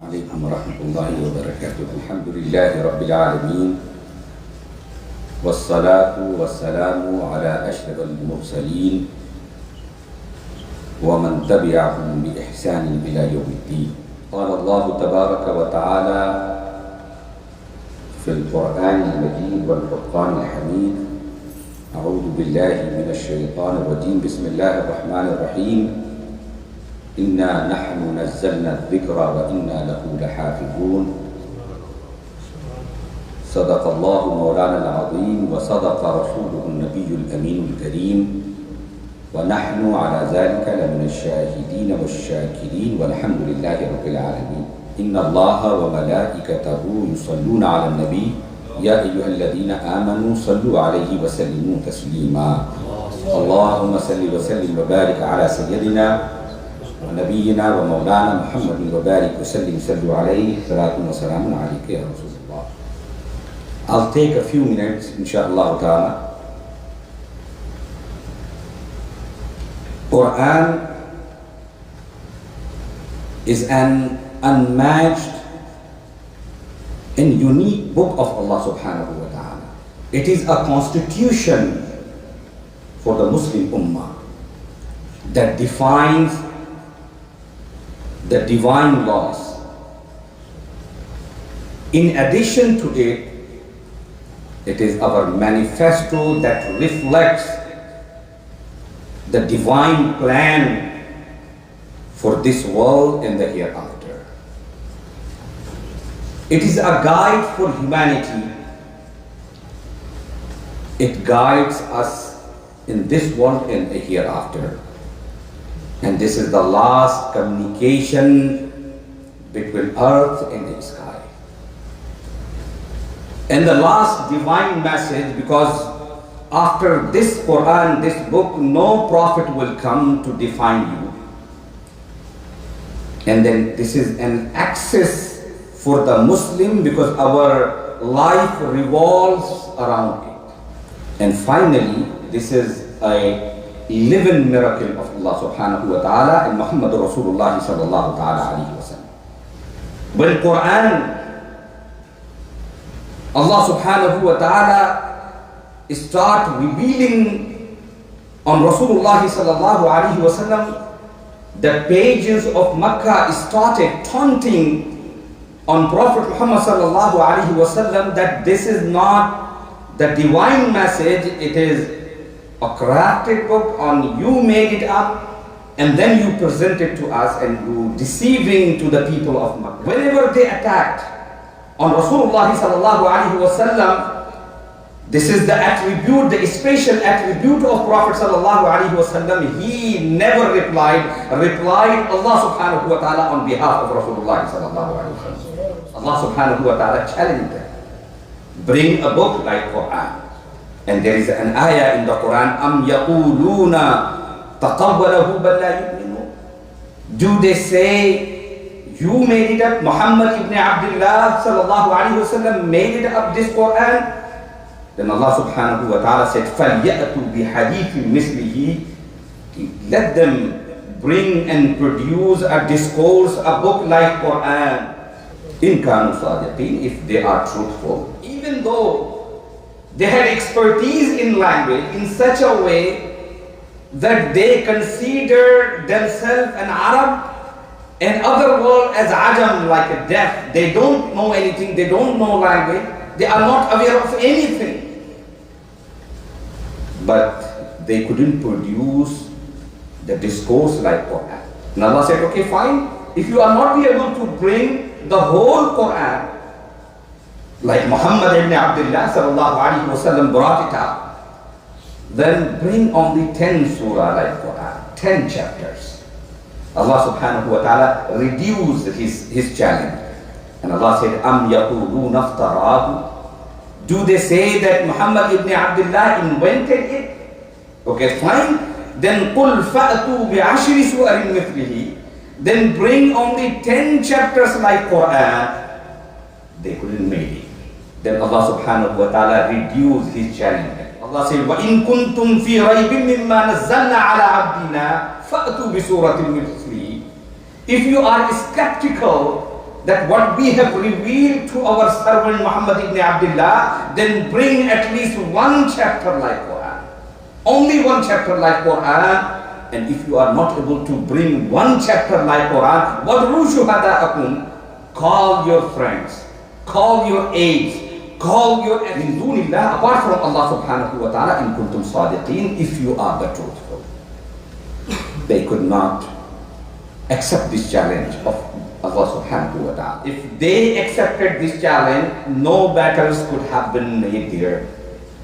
عليكم ورحمة الله وبركاته. الحمد لله رب العالمين، والصلاة والسلام على أشرف المرسلين ومن تبعهم بإحسان إلى يوم الدين. قال الله تبارك وتعالى في القرآن المجيد والفرقان الحميد: أعوذ بالله من الشيطان الرجيم، بسم الله الرحمن الرحيم. إنا نحن نزلنا الذكر وإنا له لحافظون. صدق الله مولانا العظيم وصدق رسوله النبي الأمين الكريم، ونحن على ذلك لمن الشاهدين والشاكرين، والحمد لله رب العالمين. إن الله وملائكته يصلون على النبي يا أيها الذين آمنوا صلوا عليه وسلموا تسليما. اللهم صل وسلم وبارك على سيدنا ونبينا ومولانا محمد وبارك وسلم صلوا عليه صلاة وسلام عليك يا رسول الله. I'll take a few minutes inshallah ta'ala. Quran is an unmatched and unique book of Allah subhanahu wa ta'ala. It is a constitution for the Muslim Ummah that defines the divine laws. In addition to it, it is our manifesto that reflects the divine plan for this world and the hereafter. It is a guide for humanity. It guides us in this world and the hereafter. And this is the last communication between earth and the sky. And the last divine message, because after this Quran, this book, no prophet will come to define you. And then this is an access for the Muslim, because our life revolves around it. And finally, this is a living miracle of Allah subhanahu wa ta'ala and Muhammad Rasulullah sallallahu ta'ala alayhi wa sallam. When Quran, Allah subhanahu wa ta'ala start revealing on Rasulullah sallallahu alayhi wa sallam, the pages of Makkah started taunting on Prophet Muhammad sallallahu alayhi wa sallam that this is not the divine message, it is a crafted book, on you made it up and then you present it to us and you deceiving to the people of Makkah. Whenever they attacked on Rasulullah sallallahu alayhi wa sallam, this is the attribute, the special attribute of Prophet sallallahu alayhi wa sallam. He never replied Allah subhanahu wa ta'ala on behalf of Rasulullah sallallahu alayhi wa sallam. Allah subhanahu wa ta'ala challenged them. Bring a book like Quran. And there is an ayah in the Quran, Am yaquluna taqawwalahu bal la yu'minun. Do they say you made it up? Muhammad ibn Abdullah sallallahu alayhi wa sallam made it up, this Quran? Then Allah subhanahu wa ta'ala said, فَلْيَأْتُوا بِحَدِيثٍ مِثْلِهِ. Let them bring and produce a discourse, a book like Quran. In kanu sadiqin, if they are truthful. Even though they had expertise in language in such a way that they consider themselves an Arab and other world as Ajam, like a deaf. They don't know anything, they don't know language, they are not aware of anything. But they couldn't produce the discourse like Quran. And Allah said, okay, fine. If you are not able to bring the whole Quran, like Muhammad ibn Abdullah sallallahu alayhi wa sallam brought it up, then bring only 10 surah like Quran, 10 chapters. Allah subhanahu wa ta'ala reduced his challenge. And Allah said, Am yaqulun aftarahu. Do they say that Muhammad ibn Abdullah invented it? Okay, fine. Then qul fa'atu bi'ashri su'arin mithlihi. Then bring only 10 chapters like Quran. They couldn't make it. Then Allah subhanahu wa ta'ala reduced his challenge. Allah says, وَإِن كُنتُمْ فِي رَيْبٍ مِّمَّا نَزَّلْنَا عَلَىٰ عَبْدِنَا فَأْتُوا بِسُورَةٍ مِّن مِّثْلِهِ. If you are skeptical that what we have revealed to our servant Muhammad ibn Abdullah, then bring at least one chapter like Quran. Only one chapter like Quran. And if you are not able to bring one chapter like Quran, وَادْعُوا شُهَدَاءَكُمْ, call your friends, call your aides, call your min dunillah, apart from Allah subhanahu wa ta'ala, in kuntum sadiqeen, if you are the truthful. They could not accept this challenge of Allah subhanahu wa ta'ala. If they accepted this challenge, no battles could have been made there.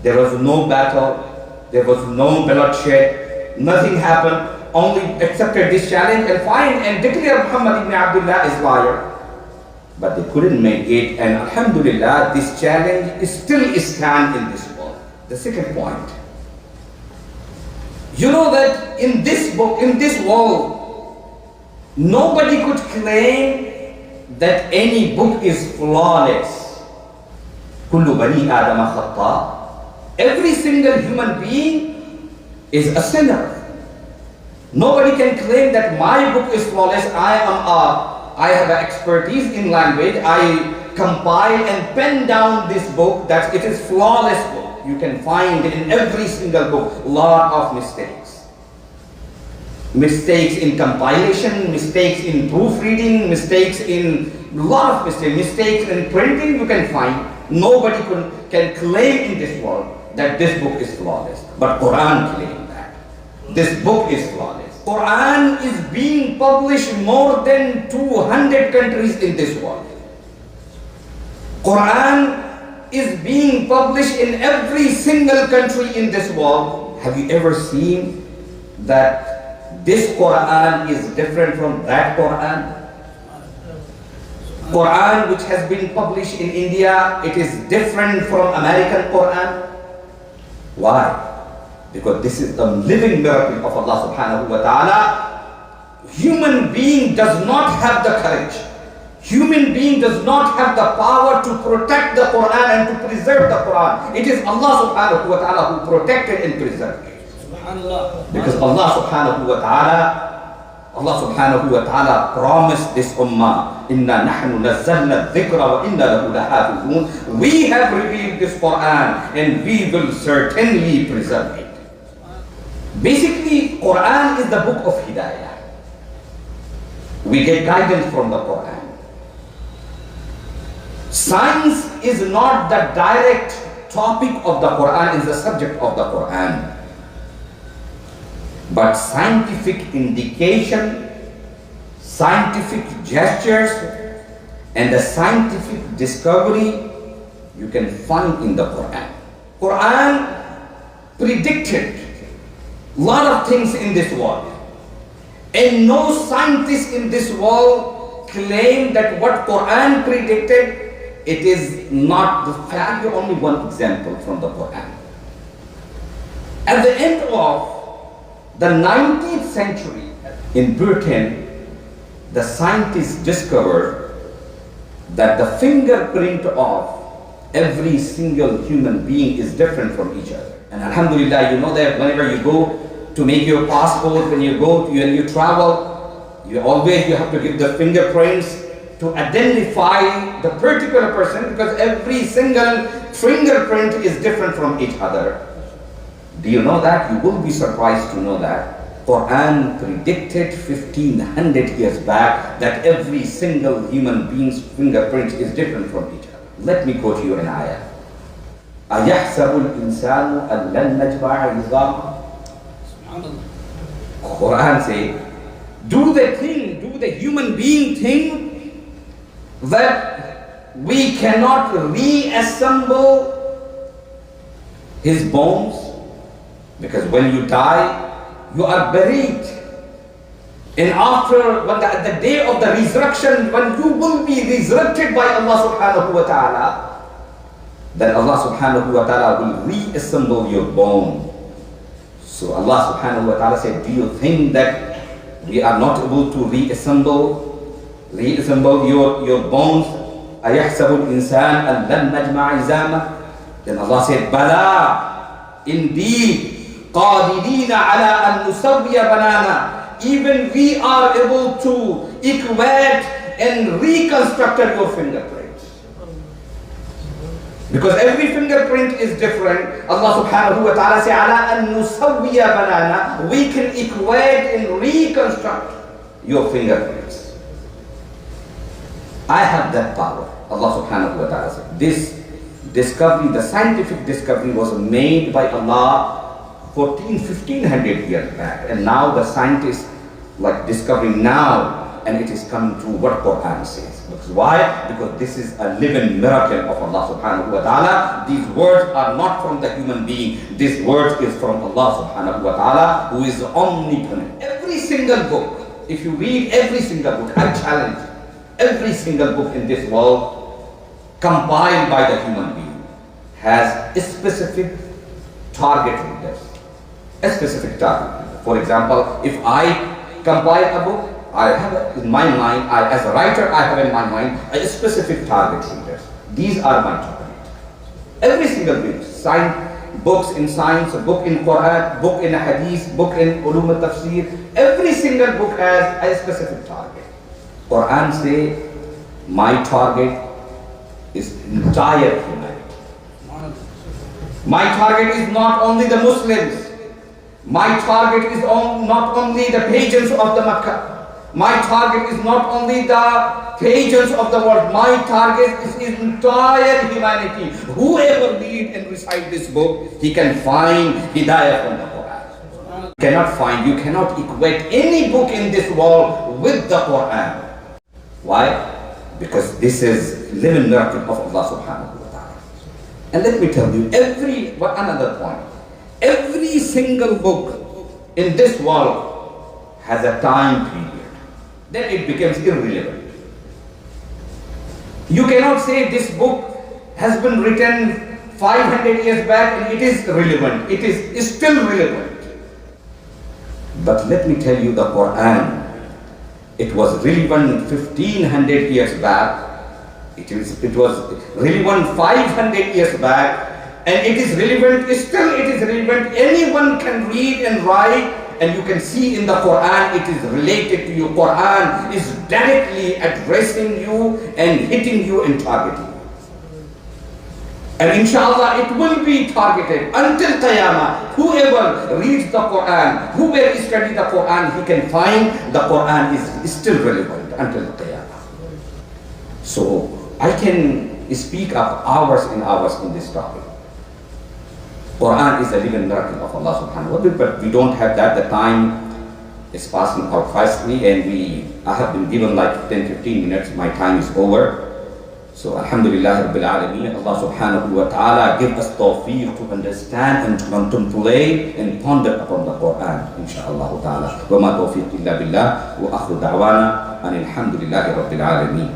There was no battle, there was no bloodshed, nothing happened. Only accepted this challenge and find and declare Muhammad ibn Abdullah is liar. But they couldn't make it, and alhamdulillah, this challenge is still stand in this world. The second point. You know that in this book, in this world, nobody could claim that any book is flawless. Kullu bani Adam khata. Every single human being is a sinner. Nobody can claim that my book is flawless. I have an expertise in language. I compile and pen down this book that it is flawless book. You can find in every single book lot of mistakes. Mistakes in compilation, mistakes in proofreading, mistakes in lot of mistakes in printing you can find. Nobody can claim in this world that this book is flawless. But Quran claims that. This book is flawless. Quran is being published more than 200 countries in this world. Quran is being published in every single country in this world. Have you ever seen that this Quran is different from that Quran? Quran which has been published in India, it is different from American Quran. Why? Because this is the living miracle of Allah subhanahu wa ta'ala. Human being does not have the courage. Human being does not have the power to protect the Quran and to preserve the Quran. It is Allah subhanahu wa ta'ala who protected and preserved it. Because Allah subhanahu wa ta'ala promised this ummah, Inna nahnu nazzalna dhikra wa inna lahu lahafizun. We have revealed this Quran and we will certainly preserve it. Basically, Quran is the book of Hidayah. We get guidance from the Quran. Science is not the direct topic of the Quran, is the subject of the Quran. But scientific indication, scientific gestures, and the scientific discovery you can find in the Quran. Quran predicted a lot of things in this world. And no scientist in this world claim that what Quran predicted, it is not the fact. Only one example from the Quran. At the end of the 19th century in Britain, the scientists discovered that the fingerprint of every single human being is different from each other. And alhamdulillah, you know that whenever you go to make your passport, when you go to, when you travel, you have to give the fingerprints to identify the particular person, because every single fingerprint is different from each other. Do you know that? You will be surprised to know that Quran predicted 1500 years back that every single human being's fingerprint is different from each other. Let me quote you an ayah. أَيَحْسَبُ الْإِنسَانُ أَنْ لَنْ نَجْمَعَ عِظَامَهُ. Quran says, do the human being think that we cannot reassemble his bones? Because when you die, you are buried. And after, at the day of the resurrection, when you will be resurrected by Allah subhanahu wa ta'ala, then Allah subhanahu wa ta'ala will reassemble your bone. So Allah subhanahu wa ta'ala said, do you think that we are not able to reassemble your bones? أَيَحْسَبُ الْإِنسَانَ أَنْ لَنْ نَجْمَعَ عِظَامَهُ. Then Allah said, Bala, Indeed, قَادِرِينَ عَلَىٰ أَن نُسَوِّيَ بَنَانَا. Even we are able to equate and reconstruct your fingerprint. Because every fingerprint is different. Allah subhanahu wa ta'ala says, عَلَىٰ أَن نُسَوِّيَ بَنَانَا. We can equate and reconstruct your fingerprints. I have that power. Allah subhanahu wa ta'ala said. This discovery, the scientific discovery, was made by Allah 1500 years back. And now the scientists like discovering now, and it is coming true what Quran says. Because why? Because this is a living miracle of Allah subhanahu wa ta'ala. These words are not from the human being. This word is from Allah subhanahu wa ta'ala, who is omnipotent. Every single book, if you read every single book, I challenge every single book in this world compiled by the human being has a specific target readers. A specific target. For example, if I compile a book, I have in my mind, as a writer, I have in my mind a specific target readers. These are my target. Every single book, books in science, a book in Quran, book in hadith, book in ulum al-tafsir, every single book has a specific target. Quran say, my target is entire humanity. My target is not only the Muslims. My target is not only the pages of the Makkah. My target is not only the pages of the world. My target is entire humanity. Whoever read and recite this book, he can find hidayah from the Quran. You cannot equate any book in this world with the Quran. Why? Because this is living miracle of Allah subhanahu wa ta'ala. And let me tell you, another point. Every single book in this world has a time period. Then it becomes irrelevant. You cannot say this book has been written 500 years back and it is relevant. It is still relevant. But let me tell you, the Quran, it was relevant 1500 years back. It was relevant 500 years back. And it is relevant, still it is relevant. Anyone can read and write, and you can see in the Quran it is related to you. Quran is directly addressing you and hitting you and targeting you. And inshallah it will be targeted until Qiyamah. Whoever reads the Quran, whoever studies the Quran, he can find the Quran is still relevant until Qiyamah. So I can speak up hours and hours in this topic. Quran is a living miracle of Allah subhanahu wa ta'ala, but we don't have that. The time is passing out fastly, and I have been given like 10-15 minutes. My time is over. So Alhamdulillah Rabbil Alameen, Allah subhanahu wa ta'ala give us tawfiq to understand and to contemplate and ponder upon the Quran, inshaAllah ta'ala. Wa ma tawfiq illa billah, wa akhru da'wana an alhamdulillahi Rabbil Alameen.